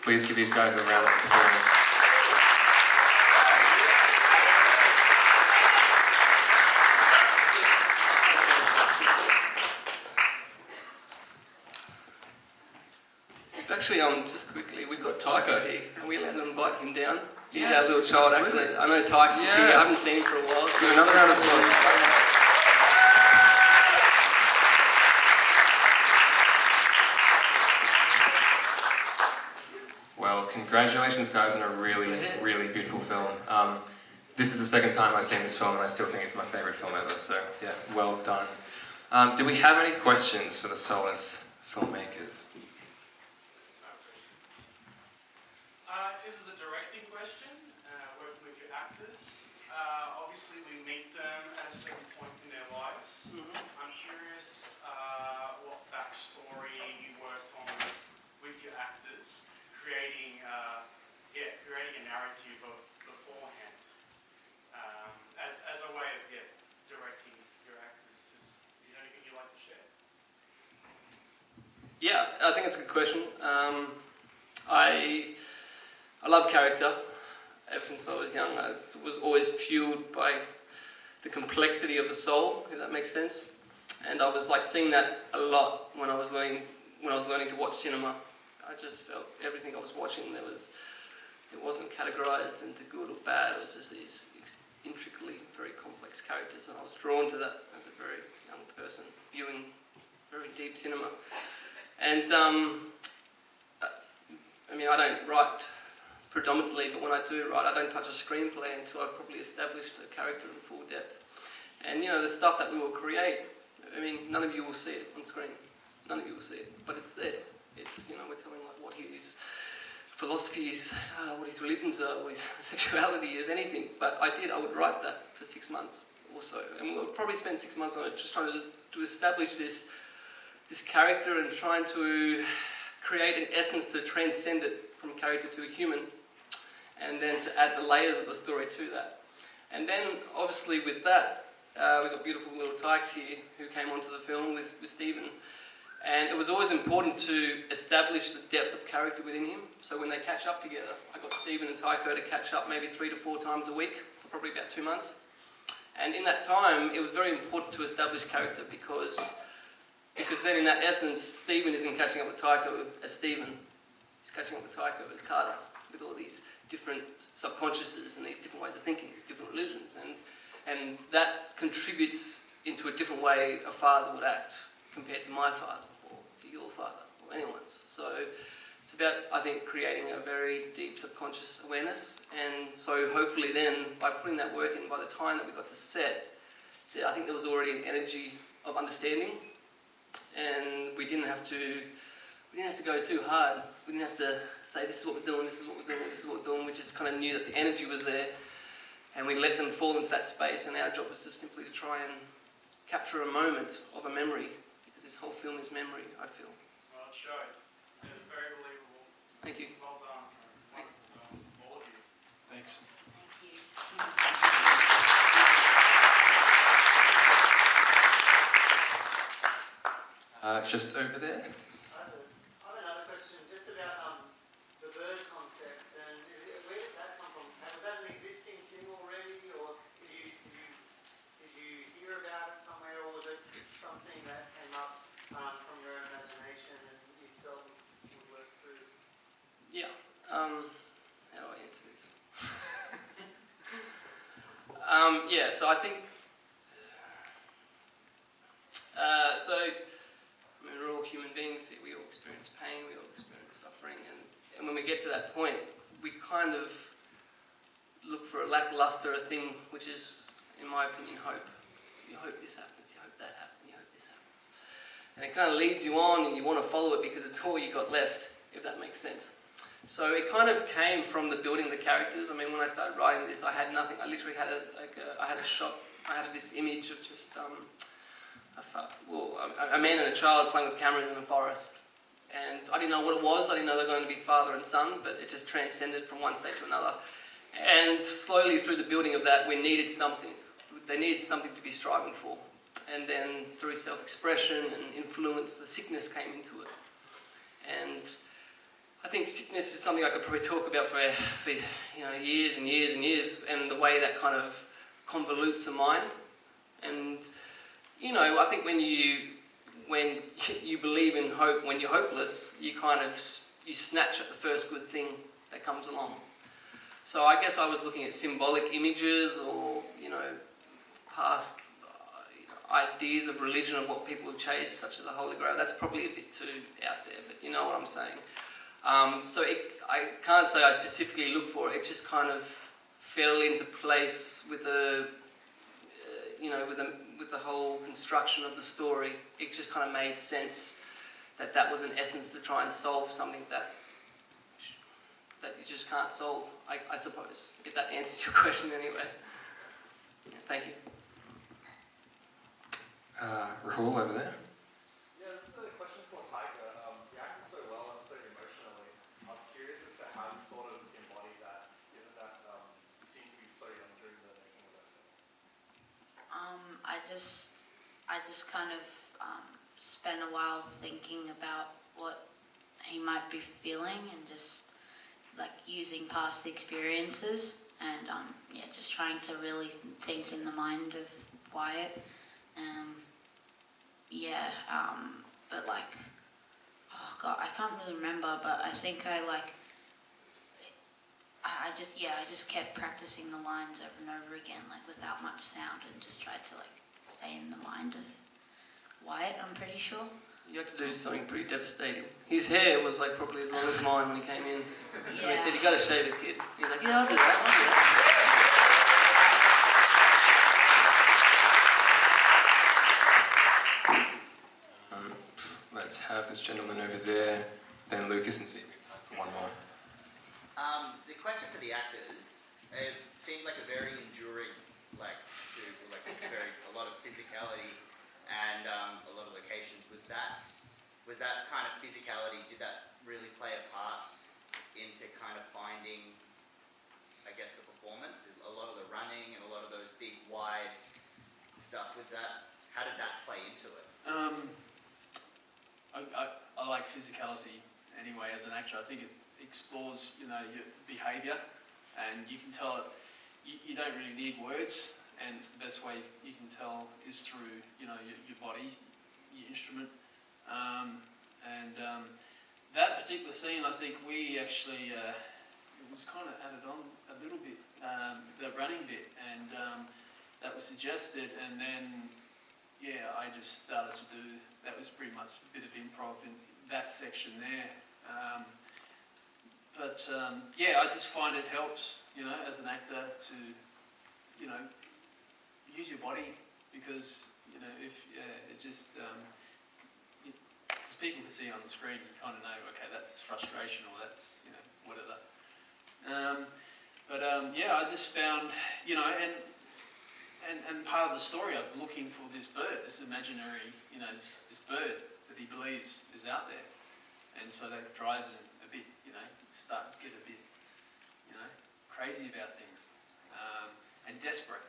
Please give these guys a round of applause. Actually, just quickly, we've got Tycho here. Are we allowed to invite him down? He's our little child actor. I know Tycho's here. I haven't seen him for a while. So give another round of applause. Well, congratulations, guys, on a really, really beautiful film. This is the second time I've seen this film, and I still think it's my favourite film ever. So, yeah, well done. Do we have any questions for the Solus filmmakers? This is a directing question, working with your actors. Obviously we meet them at a certain point in their lives. I'm curious what backstory you worked on with your actors, creating a narrative of beforehand, as a way of directing your actors. Is there anything you'd like to share? Yeah, I think it's a good question. I love character. Ever since I was young, I was always fueled by the complexity of the soul, if that makes sense. And I was like seeing that a lot when I was learning to watch cinema. I just felt everything I was watching it wasn't categorized into good or bad. It was just these intricately very complex characters, and I was drawn to that as a very young person, viewing very deep cinema. And I mean, I don't write predominantly, but when I do write, I don't touch a screenplay until I've probably established a character in full depth. And you know, the stuff that we will create, I mean, none of you will see it on screen. None of you will see it, but it's there. It's, you know, we're telling like what his philosophy is, what his religions are, what his sexuality is, anything. But I would write that for 6 months or so. And we'll probably spend 6 months on it, just trying to establish this character and trying to create an essence to transcend it from character to a human, and then to add the layers of the story to that. And then, obviously, with that, we've got beautiful little Tykes here who came onto the film with Stephen. And it was always important to establish the depth of character within him. So when they catch up together, I got Stephen and Tycho to catch up maybe 3 to 4 times a week for probably about 2 months. And in that time, it was very important to establish character because then in that essence, Stephen isn't catching up with Tycho as Stephen. He's catching up with Tycho as Carter, with all these different subconsciouses and these different ways of thinking, these different religions. And that contributes into a different way a father would act compared to my father or to your father or anyone's. So it's about, I think, creating a very deep subconscious awareness. And so hopefully then, by putting that work in, by the time that we got to set, I think there was already an energy of understanding. And we didn't have to go too hard. We didn't have to say, this is what we're doing, this is what we're doing, this is what we're doing. We just kind of knew that the energy was there, and we let them fall into that space, and our job was just simply to try and capture a moment of a memory, because this whole film is memory, I feel. Well, it showed. It was very believable. Thank you. Well done. Wonderful, all of you. Thanks. Thank you. Just over there. I have another question just about the bird concept, and where did that come from? Was that an existing thing already, or did you hear about it somewhere, or was it something that came up from your own imagination and you felt would work through? Yeah. How do I answer this? Yeah, so I think... we're all human beings here. We all experience pain, we all experience suffering, and when we get to that point, we kind of look for a lackluster thing, which is, in my opinion, hope. You hope this happens, you hope that happens, you hope this happens. And it kind of leads you on, and you want to follow it because it's all you got left, if that makes sense. So it kind of came from the building the characters. I mean, when I started writing this, I had nothing. I literally had a shot. I had this image of just a man and a child playing with cameras in the forest, and I didn't know what it was. I didn't know they were going to be father and son, but it just transcended from one state to another. And slowly through the building of that, we needed something. They needed something to be striving for, and then through self-expression and influence, the sickness came into it. And I think sickness is something I could probably talk about for years and years and years, and the way that kind of convolutes a mind. And I think when you believe in hope, when you're hopeless, you snatch at the first good thing that comes along. So I guess I was looking at symbolic images or past ideas of religion of what people chase, such as the Holy Grail. That's probably a bit too out there, but you know what I'm saying. I can't say I specifically looked for it. It just kind of fell into place with the whole construction of the story. It just kind of made sense that was an essence to try and solve something that you just can't solve, I suppose, if that answers your question anyway. Yeah, thank you. Rahul over there. Yeah, this is a question for Tycho. You acted so well and so emotionally. I was curious as to how you sort of embody that, given that you seem to be so young during the making of that film. I just kind of spent a while thinking about what he might be feeling and just like using past experiences and just trying to really think in the mind of Wyatt. But like, oh god, I can't really remember, but I think I just kept practicing the lines over and over again, like without much sound, and just tried to like stay in the mind of Wyatt, I'm pretty sure. You had to do something pretty devastating. His hair was like probably as long as mine when he came in. Yeah. And they said, you got to shave it, kid. He's like, Yeah, I'll do that. Let's have this gentleman over there, then Lucas, and see if we have time for one more. The question for the actors, it seemed like a very enduring, a lot of physicality and a lot of locations. Was that kind of physicality? Did that really play a part into kind of finding, I guess, the performance? A lot of the running and a lot of those big, wide stuff. How did that play into it? I like physicality anyway as an actor. I think it explores, your behaviour, and you can tell it. You don't really need words, and it's the best way you can tell is through, your body, your instrument, that particular scene. I think we actually it was kind of added on a little bit, the running bit, and that was suggested, and then. Yeah, I just started to do, that was pretty much a bit of improv in that section there. I just find it helps, as an actor to, use your body, because, if it just, because people can see on the screen, you kind of know, okay, that's frustration or that's, whatever. I just found, and part of the story of looking for this bird, this imaginary, this bird that he believes is out there. And so that drives him a bit, start to get a bit, crazy about things, and desperate.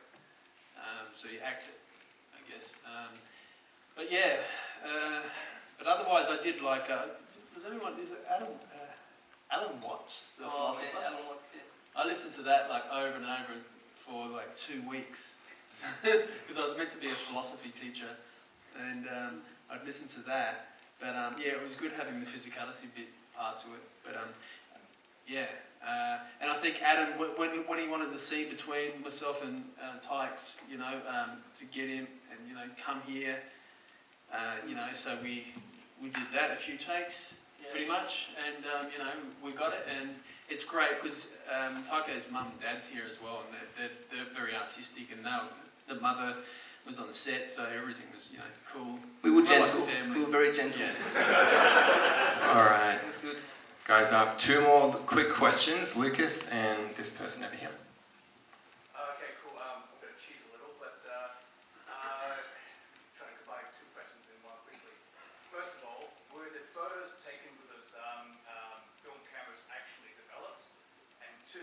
So you act it, I guess. But otherwise I did like, is it Alan Watts, the philosopher? Man, Alan Watts, yeah. I listened to that like over and over for like 2 weeks. Because I was meant to be a philosophy teacher, and I'd listen to that. But it was good having the physicality bit part to it. But and I think Adam, when he wanted the scene between myself and Tykes, to get him and come here, so we did that a few takes. Yeah. Pretty much, and we got it, and it's great because Tycho's mum and dad's here as well, and they're very artistic, and the mother was on set, so everything was cool. We were gentle. gentle. We were very gentle. Yeah. All right, It was good. guys, 2 more quick questions. Lucas and this person over here. Okay, cool. I'm going to cheat a little, but trying to combine 2 questions in one quickly. First of all, were the photos taken with those film cameras actually developed? And 2,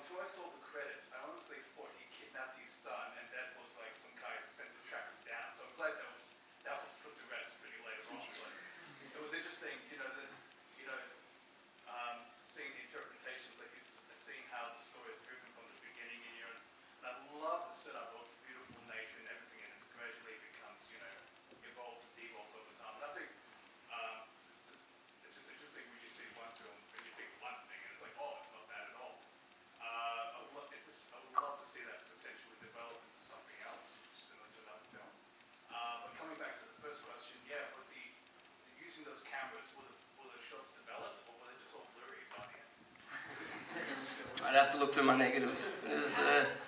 until I saw the credits, I honestly thought he kidnapped his son, and that was like some guy sent to track him down. So I'm glad that was put to rest pretty later on. But it was interesting, the I'd have to look through my negatives. There's,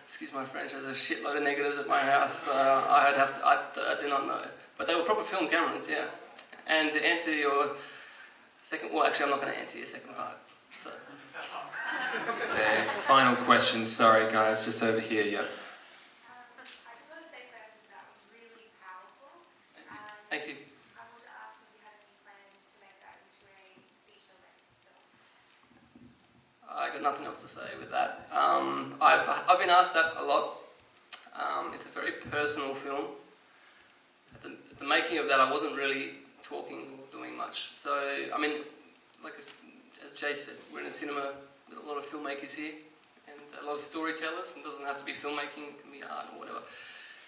excuse my French, there's a shitload of negatives at my house. I do not know. But they were proper film cameras, yeah. And to answer your second, well, actually, I'm not going to answer your second part. So. Final question, sorry guys, just over here, yeah. I just want to say first that was really powerful. Thank you. I wanted to ask if you had any plans to make that into a feature-length film. I got nothing else to say with that. I've been asked that a lot. It's a very personal film. At the making of that, I wasn't really talking or doing much. So, I mean, like as Jay said, we're in a cinema with a lot of filmmakers here and a lot of storytellers. It doesn't have to be filmmaking, it can be art or whatever.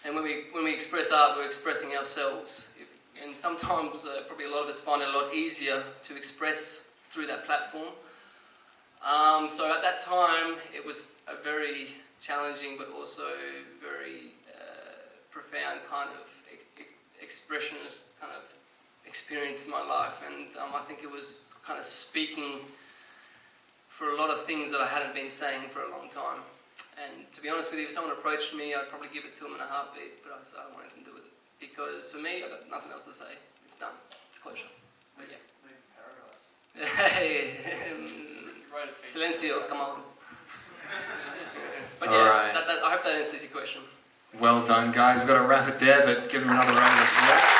And when we express art, we're expressing ourselves. And sometimes, probably a lot of us find it a lot easier to express through that platform. So at that time, it was a very challenging but also very profound kind of expressionist kind of experience in my life. And I think it was kind of speaking for a lot of things that I hadn't been saying for a long time. And to be honest with you, if someone approached me, I'd probably give it to them in a heartbeat, but I don't want anything to do with it. Because for me, I've got nothing else to say. It's done. It's closure. But yeah. Hey, silencio, come on. But yeah, Alright. I hope that answers your question. Well done guys, we've got to wrap it there, but give them another round of applause.